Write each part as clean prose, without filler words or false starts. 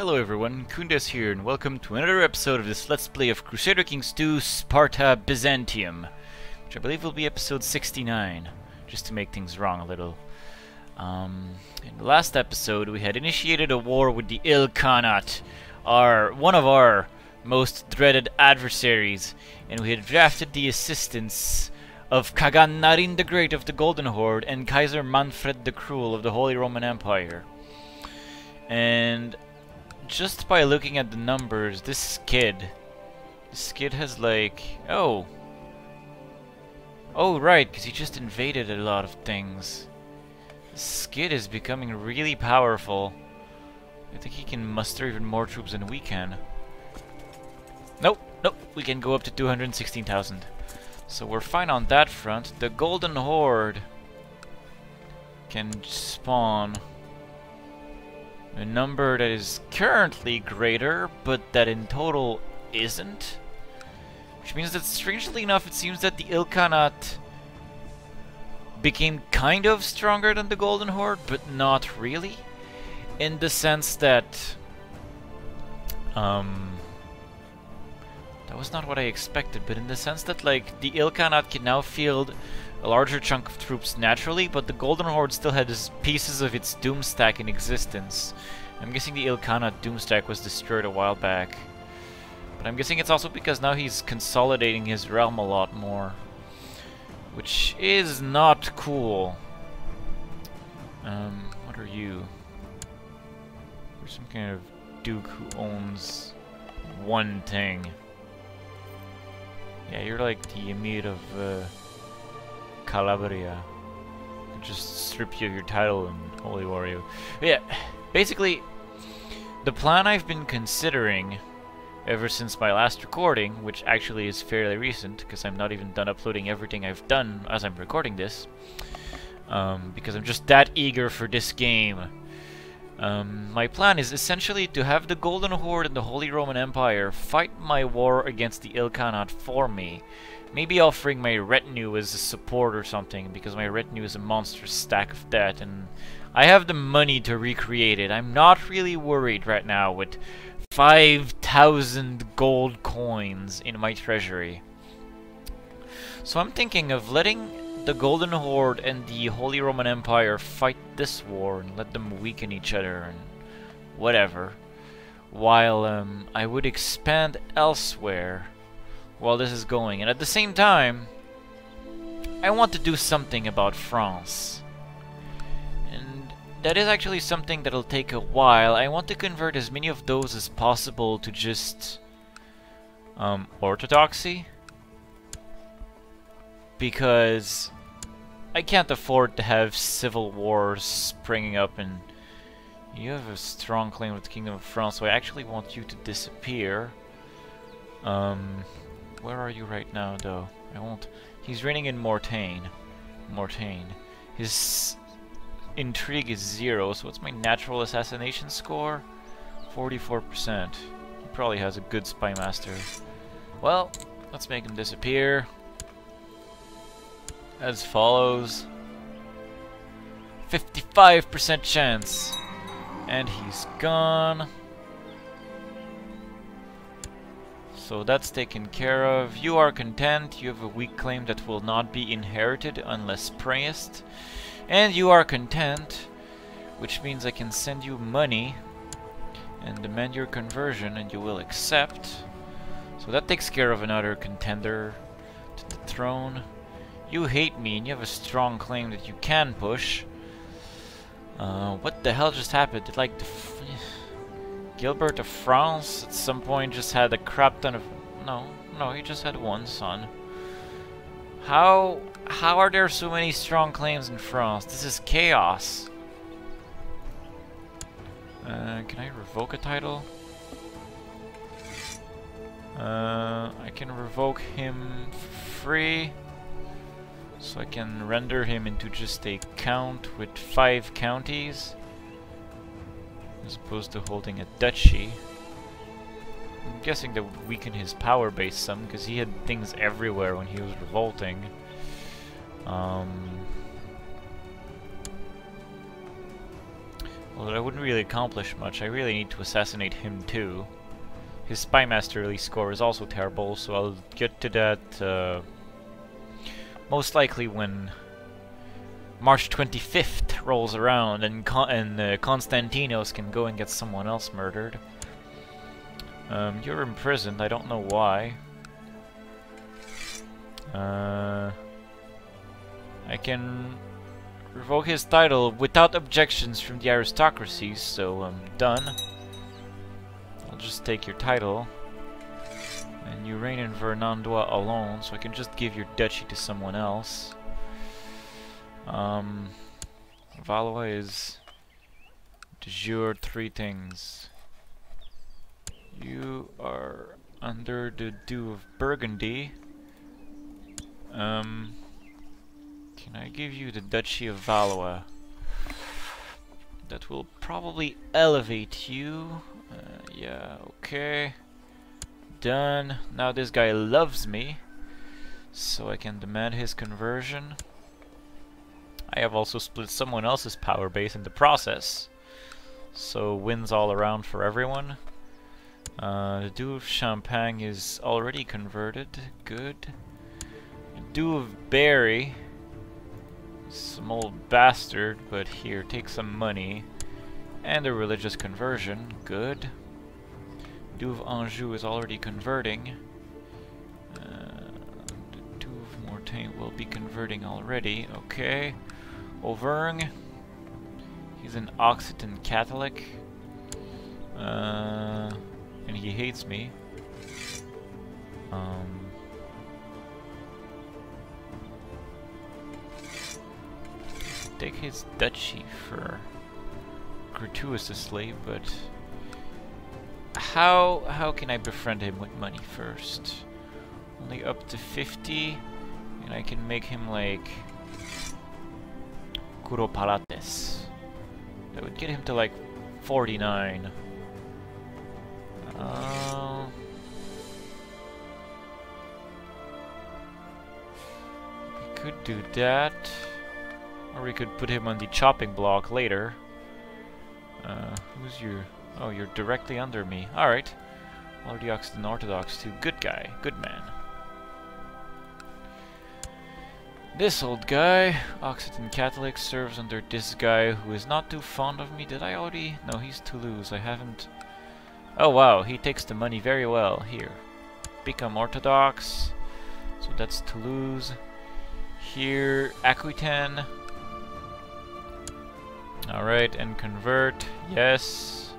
Hello everyone, Khundes here, and welcome to another episode of this Let's Play of Crusader Kings 2 Sparta-Byzantium, which I believe will be episode 69, just to make things wrong a little. In the last episode, we had initiated a war with the Ilkhanate, one of our most dreaded adversaries, and we had drafted the assistance of Khagan Narin the Great of the Golden Horde and Kaiser Manfred the Cruel of the Holy Roman Empire. And just by looking at the numbers, this kid has like, oh right, because he just invaded a lot of things. This kid is becoming really powerful. I think he can muster even more troops than we can. Nope, we can go up to 216,000. So we're fine on that front. The Golden Horde can spawn a number that is currently greater, but that in total isn't. Which means that, strangely enough, it seems that the Ilkhanate became kind of stronger than the Golden Horde, but not really. In the sense that that was not what I expected, but in the sense that, like, the Ilkhanate can now field a larger chunk of troops naturally, but the Golden Horde still had pieces of its Doom Stack in existence. I'm guessing the Ilkhanate Doom Stack was destroyed a while back. But I'm guessing it's also because now he's consolidating his realm a lot more, which is not cool. What are you? You're some kind of duke who owns one thing. Yeah, you're like the Emir of Calabria. Could just strip you of your title and holy war you. But yeah, basically, the plan I've been considering ever since my last recording, which actually is fairly recent, because I'm not even done uploading everything I've done as I'm recording this, because I'm just that eager for this game. My plan is essentially to have the Golden Horde and the Holy Roman Empire fight my war against the Ilkhanate for me. Maybe offering my retinue as a support or something, because my retinue is a monstrous stack of debt, and I have the money to recreate it. I'm not really worried right now with 5,000 gold coins in my treasury. So I'm thinking of letting the Golden Horde and the Holy Roman Empire fight this war and let them weaken each other and whatever, while I would expand elsewhere while this is going. And at the same time, I want to do something about France. And that is actually something that'll take a while. I want to convert as many of those as possible to just orthodoxy, because I can't afford to have civil wars springing up. And you have a strong claim with the Kingdom of France, so I actually want you to disappear. Where are you right now, though? I won't. He's reigning in Mortain. His intrigue is 0, so what's my natural assassination score? 44%. He probably has a good spy master. Well, let's make him disappear as follows. 55% chance. And he's gone. So that's taken care of. You are content. You have a weak claim that will not be inherited unless praised. And you are content, which means I can send you money and demand your conversion, and you will accept. So that takes care of another contender to the throne. You hate me, and you have a strong claim that you can push. What the hell just happened? Did, like, Gilbert of France at some point just had a crap ton of... No, he just had one son. How are there so many strong claims in France? This is chaos. Can I revoke a title? I can revoke him free, so I can render him into just a count with 5 counties, as opposed to holding a duchy. I'm guessing that would weaken his power base some, because he had things everywhere when he was revolting. Well, that wouldn't really accomplish much. I really need to assassinate him too. His spy masterly score is also terrible, so I'll get to that most likely when March 25th rolls around and Constantinos can go and get someone else murdered. You're imprisoned, I don't know why. I can revoke his title without objections from the aristocracy, so I'm done. I'll just take your title. And you reign in Vernandois alone, so I can just give your duchy to someone else. Valois is de jure 3 things. You are under the Duke of Burgundy. Can I give you the Duchy of Valois? That will probably elevate you. Yeah, okay. Done. Now this guy loves me, so I can demand his conversion. I have also split someone else's power base in the process, so wins all around for everyone. The Duke of Champagne is already converted. Good. The Duke of Berry, some old bastard, but here, take some money. And a religious conversion. Good. Duke of Anjou is already converting. The Duke of Mortain will be converting already. Okay. Auvergne. He's an Occitan Catholic. And he hates me. Take his duchy for gratuitously, but how can I befriend him with money first? Only up to 50, and I can make him like Kuropalates. That would get him to like 49. We could do that, or we could put him on the chopping block later. Who's your... Oh, you're directly under me. Alright. Already Occitan Orthodox too. Good guy. Good man. This old guy, Occitan Catholic, serves under this guy who is not too fond of me. Did I already... No, he's Toulouse. I haven't... Oh wow, he takes the money very well. Here. Become Orthodox. So that's Toulouse. Here, Aquitaine. Alright, and convert. Yes.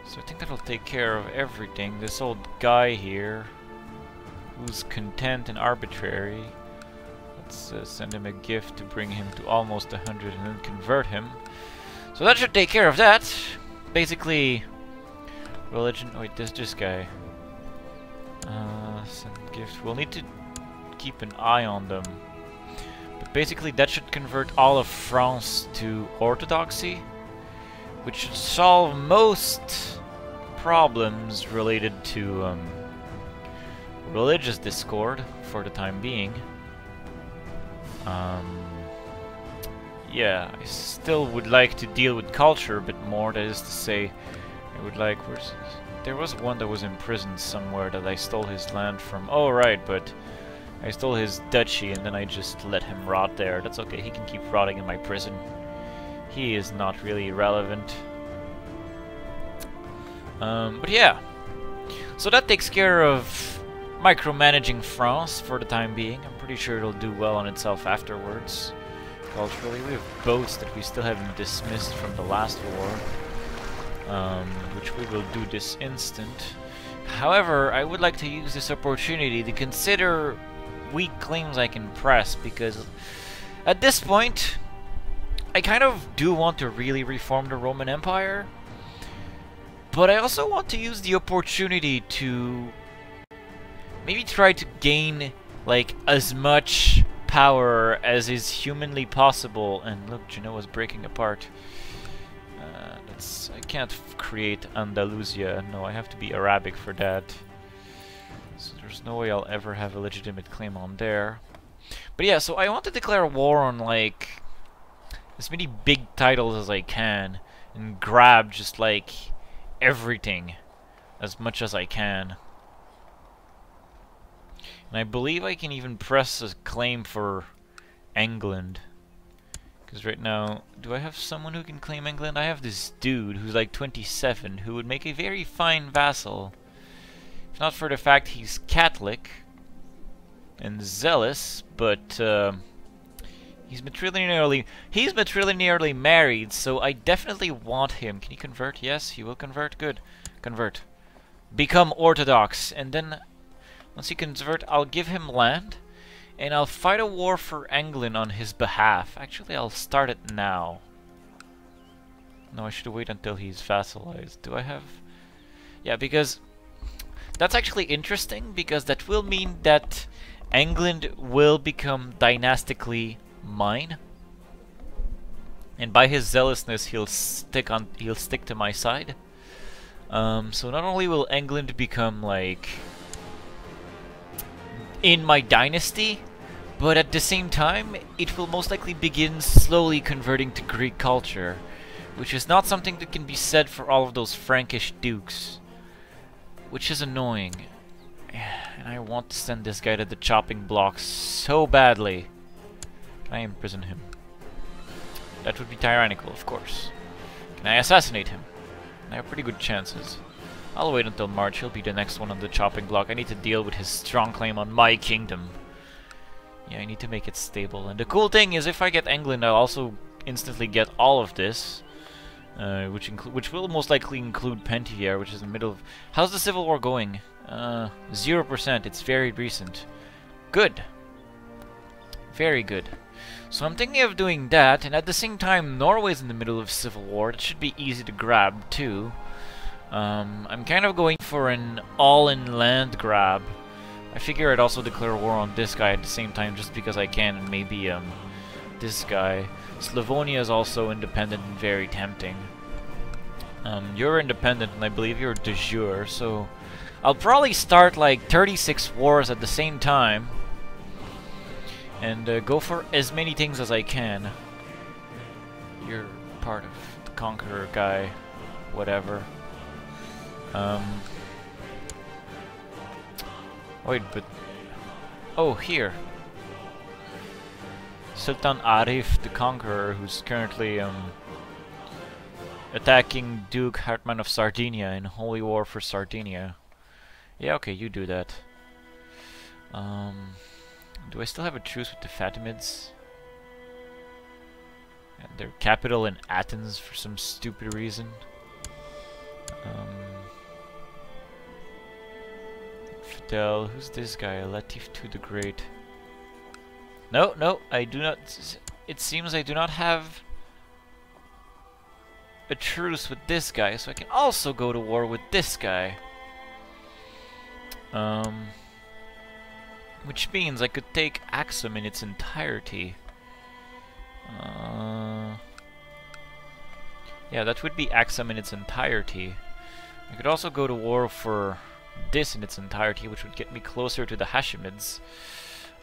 So I think that'll take care of everything. This old guy here, who's content and arbitrary. Let's send him a gift to bring him to almost 100 and then convert him. So that should take care of that. Basically, religion... Wait, there's this guy. Send gift. We'll need to keep an eye on them. But basically that should convert all of France to Orthodoxy, which should solve most problems related to religious discord for the time being. Yeah, I still would like to deal with culture a bit more. That is to say, I would like... There was one that was imprisoned somewhere that I stole his land from. Oh, right, but I stole his duchy and then I just let him rot there. That's okay, he can keep rotting in my prison. He is not really relevant. But yeah. So that takes care of micromanaging France for the time being. I'm pretty sure it'll do well on itself afterwards. Culturally, we have boats that we still haven't dismissed from the last war, which we will do this instant. However, I would like to use this opportunity to consider weak claims I can press, because at this point, I kind of do want to really reform the Roman Empire, but I also want to use the opportunity to maybe try to gain like as much power as is humanly possible. And look, Genoa's breaking apart. I can't create Andalusia. No, I have to be Arabic for that. So there's no way I'll ever have a legitimate claim on there. But yeah, so I want to declare war on like as many big titles as I can, and grab just like everything as much as I can. And I believe I can even press a claim for England. Because right now, do I have someone who can claim England? I have this dude who's like 27 who would make a very fine vassal. If not for the fact he's Catholic and zealous, but he's matrilinearly married, so I definitely want him. Can he convert? Yes, he will convert. Good. Convert. Become Orthodox, and then once he convert, I'll give him land, and I'll fight a war for England on his behalf. Actually, I'll start it now. No, I should wait until he's vassalized. Do I have... Yeah, because that's actually interesting, because that will mean that England will become dynastically mine. And by his zealousness, he'll stick to my side. So not only will England become like in my dynasty, but at the same time, it will most likely begin slowly converting to Greek culture, which is not something that can be said for all of those Frankish dukes, which is annoying. And I want to send this guy to the chopping block so badly. Can I imprison him? That would be tyrannical, of course. Can I assassinate him? I have pretty good chances. I'll wait until March. He'll be the next one on the chopping block. I need to deal with his strong claim on my kingdom. Yeah, I need to make it stable. And the cool thing is, if I get England, I'll also instantly get all of this, which will most likely include Penthier, which is in the middle of... How's the Civil War going? 0%. It's very recent. Good. Very good. So I'm thinking of doing that, and at the same time, Norway's in the middle of Civil War. It should be easy to grab, too. I'm kind of going for an all-in land grab. I figure I'd also declare war on this guy at the same time, just because I can, and maybe, this guy. Slavonia is also independent and very tempting. You're independent, and I believe you're de jure, so... I'll probably start, like, 36 wars at the same time, and go for as many things as I can. You're part of the Conqueror guy, whatever. Wait, but... Oh, here. Sultan Arif the Conqueror, who's currently, attacking Duke Hartmann of Sardinia in Holy War for Sardinia. Yeah, okay, you do that. Do I still have a truce with the Fatimids? And their capital in Athens for some stupid reason. Fidel, who's this guy? Latif II the Great. No, no, I do not. It seems I do not have a truce with this guy, so I can also go to war with this guy. Which means I could take Axum in its entirety. Yeah, that would be Axum in its entirety. I could also go to war for this in its entirety, which would get me closer to the Hashemids.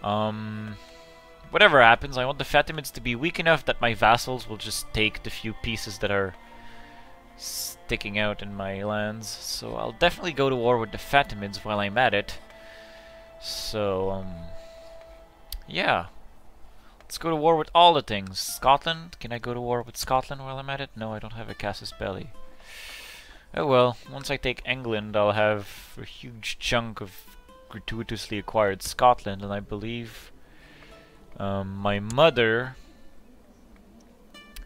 Whatever happens, I want the Fatimids to be weak enough that my vassals will just take the few pieces that are sticking out in my lands. So I'll definitely go to war with the Fatimids while I'm at it. So, yeah. Let's go to war with all the things. Scotland? Can I go to war with Scotland while I'm at it? No, I don't have a casus belli. Oh well, once I take England, I'll have a huge chunk of gratuitously acquired Scotland, and I believe my mother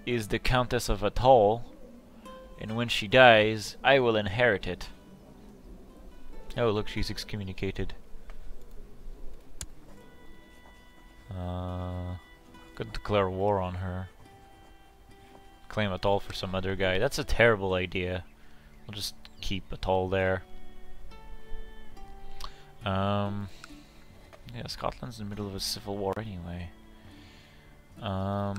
is the Countess of Atholl, and when she dies, I will inherit it. Oh look, she's excommunicated. Could declare war on her. Claim Atholl for some other guy. That's a terrible idea. I'll just keep Atholl there. Yeah, Scotland's in the middle of a civil war anyway. I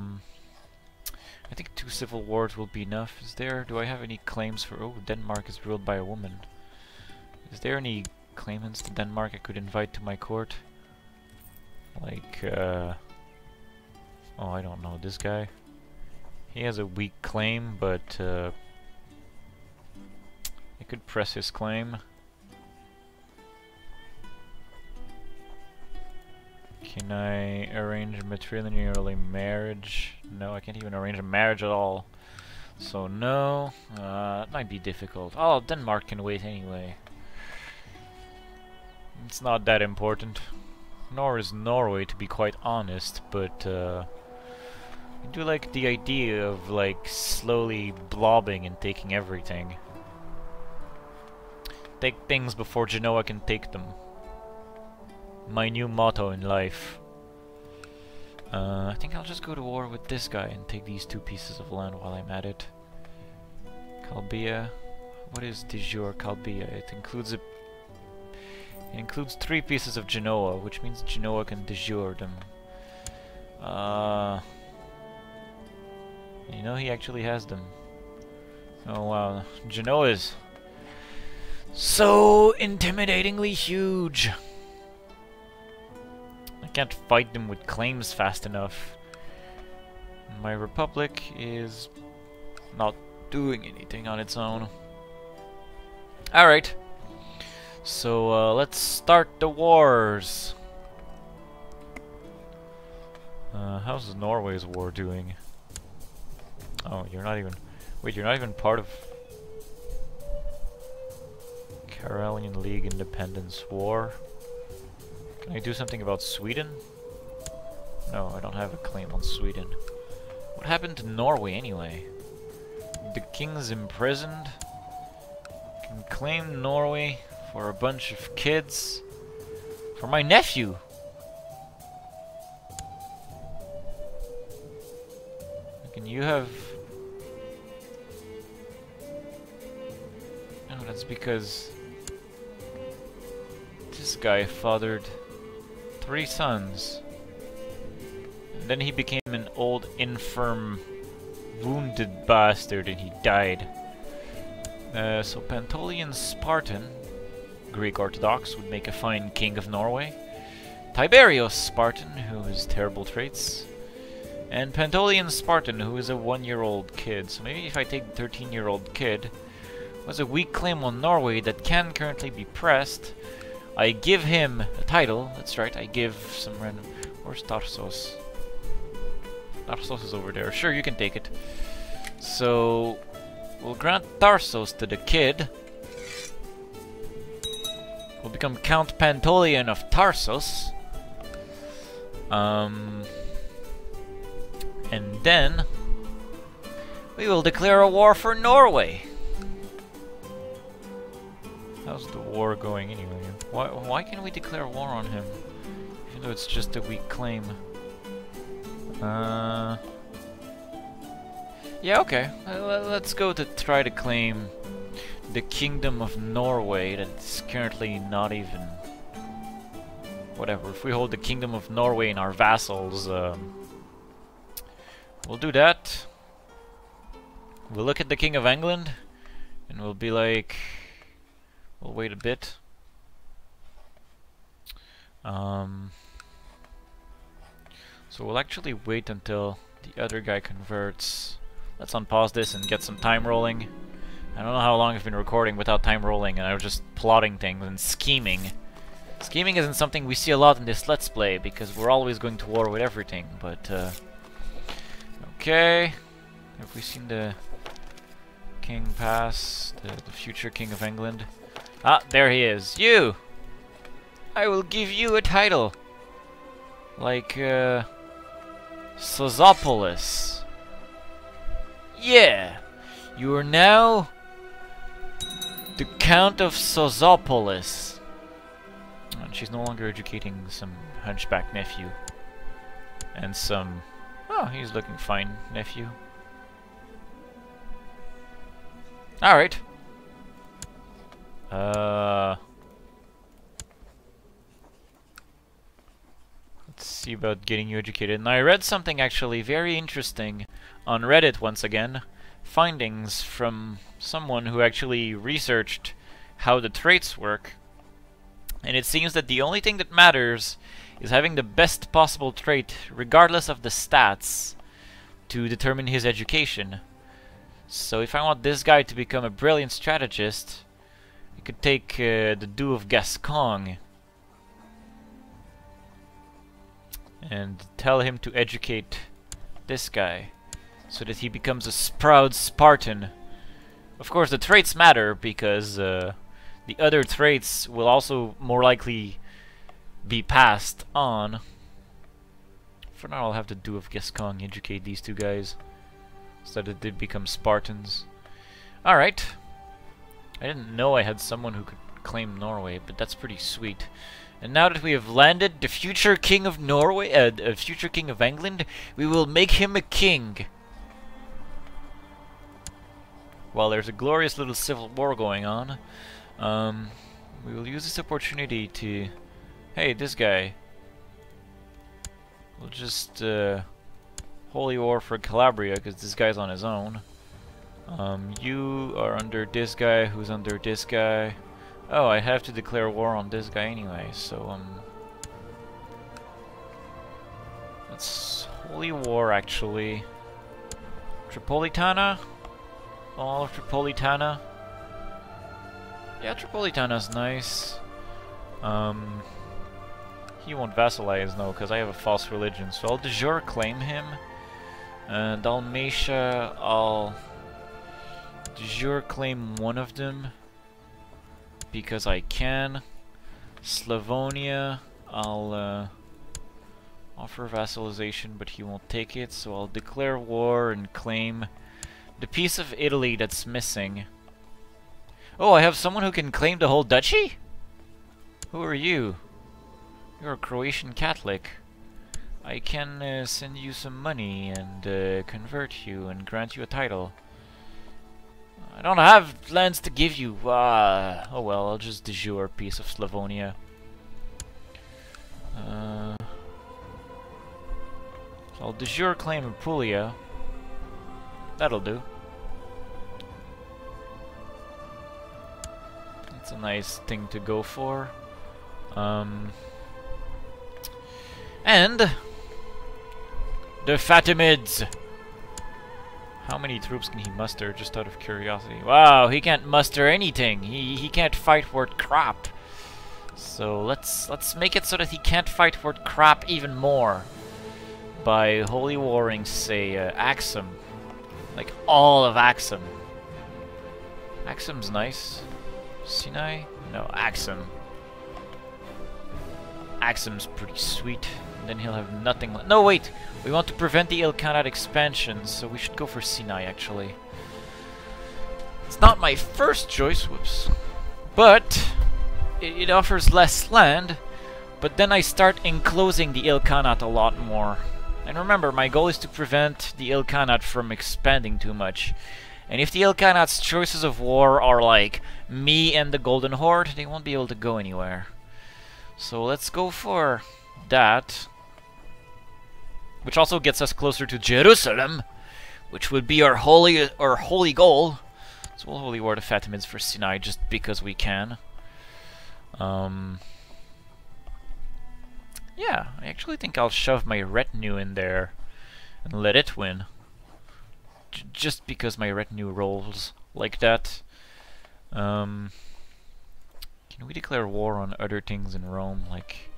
think 2 civil wars will be enough. Do I have any claims for... Oh, Denmark is ruled by a woman. Is there any claimants to Denmark I could invite to my court? Like, oh, I don't know, this guy? He has a weak claim, but I could press his claim. Can I arrange a matrilineal marriage? No, I can't even arrange a marriage at all. So no, it might be difficult. Oh, Denmark can wait anyway. It's not that important. Nor is Norway, to be quite honest, but I do like the idea of like slowly blobbing and taking everything. Take things before Genoa can take them. My new motto in life. I think I'll just go to war with this guy and take these 2 pieces of land while I'm at it. Calbia. What is de jure Calbia? It includes 3 pieces of Genoa, which means Genoa can de jure them. You know, he actually has them. Oh wow, Genoa is so intimidatingly huge. I can't fight them with claims fast enough. My republic is not doing anything on its own. Alright. So let's start the wars. How's Norway's war doing? Oh, you're not even... Wait, you're not even part of... Karelian League Independence War? Can I do something about Sweden? No, I don't have a claim on Sweden. What happened to Norway anyway? The king's imprisoned. Can claim Norway for a bunch of kids. For my nephew! Can you have... Oh, that's because... this guy fathered 3 sons. And then he became an old, infirm, wounded bastard and he died. So Pantolian Spartan, Greek Orthodox, would make a fine king of Norway. Tiberius Spartan, who has terrible traits. And Pantolian Spartan, who is a 1-year-old kid. So maybe if I take the 13-year-old kid, who has a weak claim on Norway that can currently be pressed, I give him a title. That's right, I give some random... Where's Tarsos? Tarsos is over there. Sure, you can take it. So, we'll grant Tarsos to the kid. We'll become Count Pantolian of Tarsos. And then we will declare a war for Norway. How's the war going anyway? Why can't we declare war on him? Even though it's just a weak claim. Yeah, okay. Let's go to try to claim the Kingdom of Norway that's currently not even... Whatever, if we hold the Kingdom of Norway in our vassals, we'll do that. We'll look at the King of England, and we'll be like... We'll wait a bit. So we'll actually wait until the other guy converts. Let's unpause this and get some time rolling. I don't know how long I've been recording without time rolling, and I was just plotting things and scheming. Scheming isn't something we see a lot in this Let's Play, because we're always going to war with everything, but okay. Have we seen the king pass? The future King of England? Ah, there he is. You! I will give you a title. Like, Sozopolis. Yeah! You are now the Count of Sozopolis. And she's no longer educating some hunchback nephew. And some... Oh, he's looking fine, nephew. Alright. Let's see about getting you educated. And I read something actually very interesting on Reddit once again. Findings from someone who actually researched how the traits work. And it seems that the only thing that matters is having the best possible trait, regardless of the stats, to determine his education. So if I want this guy to become a brilliant strategist, I could take the Duke of Gascon and tell him to educate this guy so that he becomes a proud Spartan. Of course, the traits matter because the other traits will also more likely be passed on. For now, I'll have the Duke of Gascon educate these two guys so that they become Spartans. Alright. I didn't know I had someone who could claim Norway, but that's pretty sweet. And now that we have landed the future king of Norway, future king of England, we will make him a king. While there's a glorious little civil war going on, we will use this opportunity to... Hey, this guy. We'll just holy war for Calabria, because this guy's on his own. You are under this guy, who's under this guy. Oh, I have to declare war on this guy anyway, so that's holy war actually. Tripolitana? All of Tripolitana? Yeah, Tripolitana's nice. He won't vassalize, no, because I have a false religion, so I'll de jure claim him. Dalmatia, I'll de jure claim one of them because I can. Slavonia, I'll offer vassalization, but he won't take it, so I'll declare war and claim the piece of Italy that's missing. Oh, I have someone who can claim the whole duchy? Who are you? You're a Croatian Catholic. I can send you some money and convert you and grant you a title. I don't have lands to give you. Oh well, I'll just de jure a piece of Slavonia. So I'll de jure claim Apulia. That'll do. That's a nice thing to go for. And the Fatimids. How many troops can he muster, just out of curiosity? Wow, he can't muster anything. He can't fight worth crap. So let's make it so that he can't fight worth crap even more by holy warring, say, Axum. Like all of Axum. Axum's nice. Sinai? No, Axum. Axum's pretty sweet. And then he'll have nothing left. No, wait! We want to prevent the Ilkhanate expansion, so we should go for Sinai, actually. It's not my first choice, whoops. But it offers less land, but then I start enclosing the Ilkhanate a lot more. And remember, my goal is to prevent the Ilkhanate from expanding too much. And if the Ilkhanate's choices of war are like me and the Golden Horde, they won't be able to go anywhere. So let's go for that. Which also gets us closer to Jerusalem, which would be our holy goal. So we'll holy war the Fatimids for Sinai just because we can. Yeah, I actually think I'll shove my retinue in there and let it win. Just because my retinue rolls like that. Can we declare war on other things in Rome, like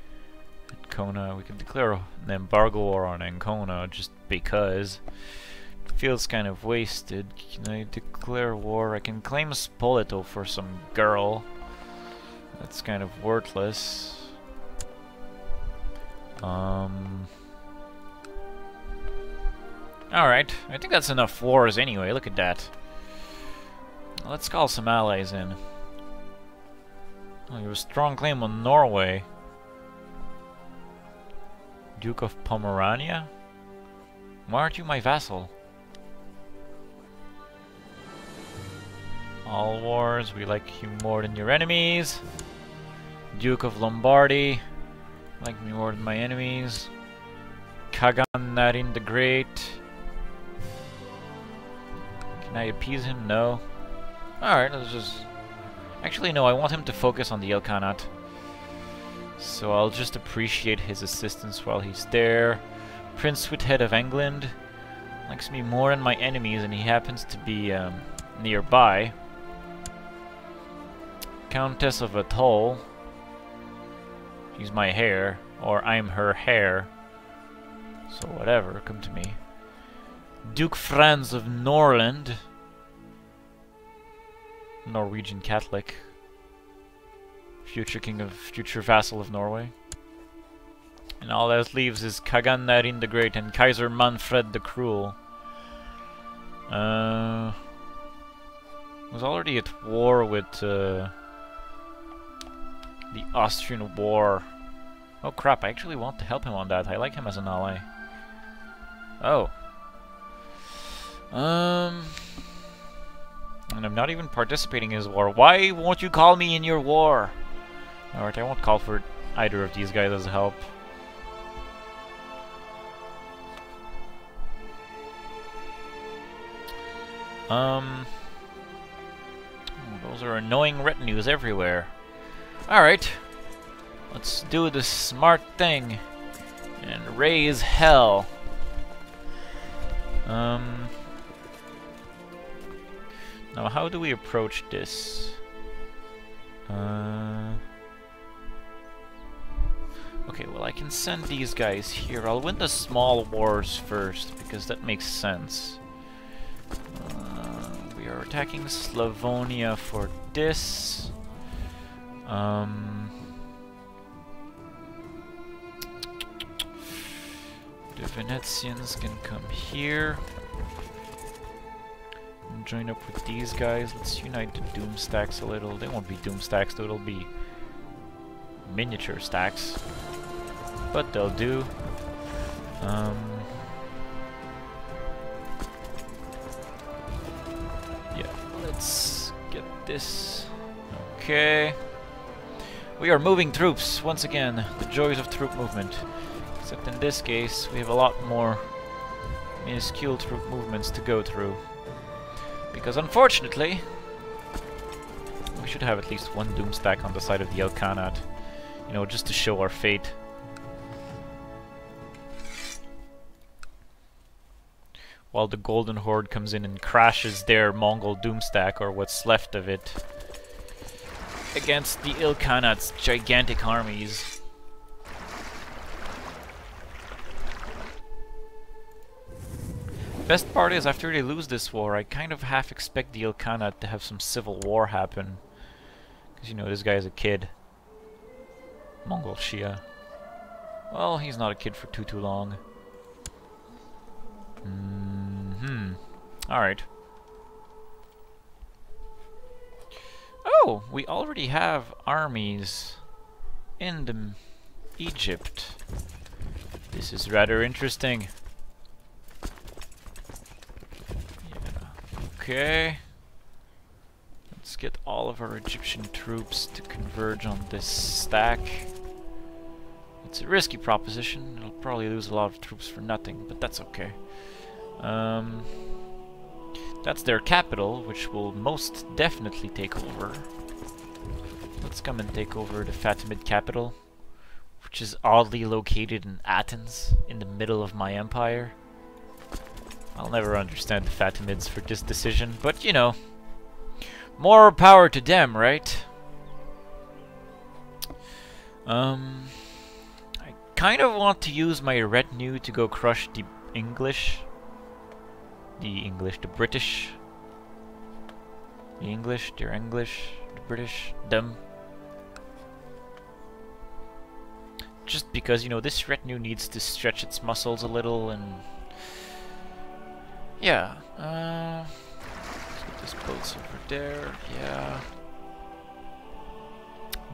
Ancona? We can declare an embargo war on Ancona just because. It feels kind of wasted. Can I declare war? I can claim Spoleto for some girl. That's kind of worthless. Alright, I think that's enough wars anyway, look at that. Let's call some allies in. Oh, you have a strong claim on Norway. Duke of Pomerania? Why aren't you my vassal? All wars, we like you more than your enemies. Duke of Lombardy, like me more than my enemies. Kaganarin the Great. Can I appease him? No. Alright, let's just... Actually, no, I want him to focus on the Ilkhanate. So I'll just appreciate his assistance while he's there. Prince Sweethead of England. Likes me more than my enemies, and he happens to be nearby. Countess of Atoll. She's my hair, or I'm her hair. So whatever, come to me. Duke Franz of Norland. Norwegian Catholic. Future vassal of Norway. And all that leaves is Kagan Narin the Great and Kaiser Manfred the Cruel. Was already at war with the Austrian War. Oh crap, I actually want to help him on that. I like him as an ally. Oh. And I'm not even participating in his war. Why won't you call me in your war? Alright, I won't call for either of these guys as help. Those are annoying retinues everywhere. Alright. Let's do the smart thing and raise hell. Now how do we approach this? Okay, well I can send these guys here. I'll win the small wars first, because that makes sense. We are attacking Slavonia for this. The Venetians can come here and join up with these guys. Let's unite the Doom stacks a little. They won't be Doom stacks, though. It'll be miniature stacks, but they'll do. Yeah, let's get this. Okay. We are moving troops once again. The joys of troop movement. Except in this case, we have a lot more minuscule troop movements to go through. Because unfortunately, we should have at least one Doom stack on the side of the Ilkhanate. You know, just to show our fate. While the Golden Horde comes in and crashes their Mongol Doom stack, or what's left of it, against the Ilkhanate's gigantic armies. Best part is, after they lose this war, I kind of half expect the Ilkhanate to have some civil war happen. Because, you know, this guy's a kid. Mongol Shia. Well, he's not a kid for too long. Alright. Oh, we already have armies in Egypt. This is rather interesting. Okay. Let's get all of our Egyptian troops to converge on this stack. It's a risky proposition. It'll probably lose a lot of troops for nothing, but that's okay. That's their capital, which will most definitely take over. Let's come and take over the Fatimid capital, which is oddly located in Athens, in the middle of my empire. I'll never understand the Fatimids for this decision, but you know, more power to them, right? I kind of want to use my retinue to go crush the British. The English, they're English, the British, them. Just because, you know, this retinue needs to stretch its muscles a little, and yeah, let's get this boats over there, yeah.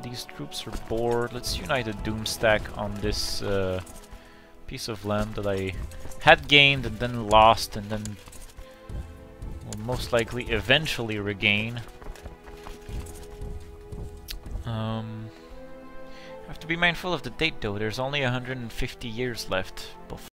These troops are bored. Let's unite a Doom stack on this piece of land that I had gained and then lost and then will most likely eventually regain. Have to be mindful of the date though. There's only 150 years left before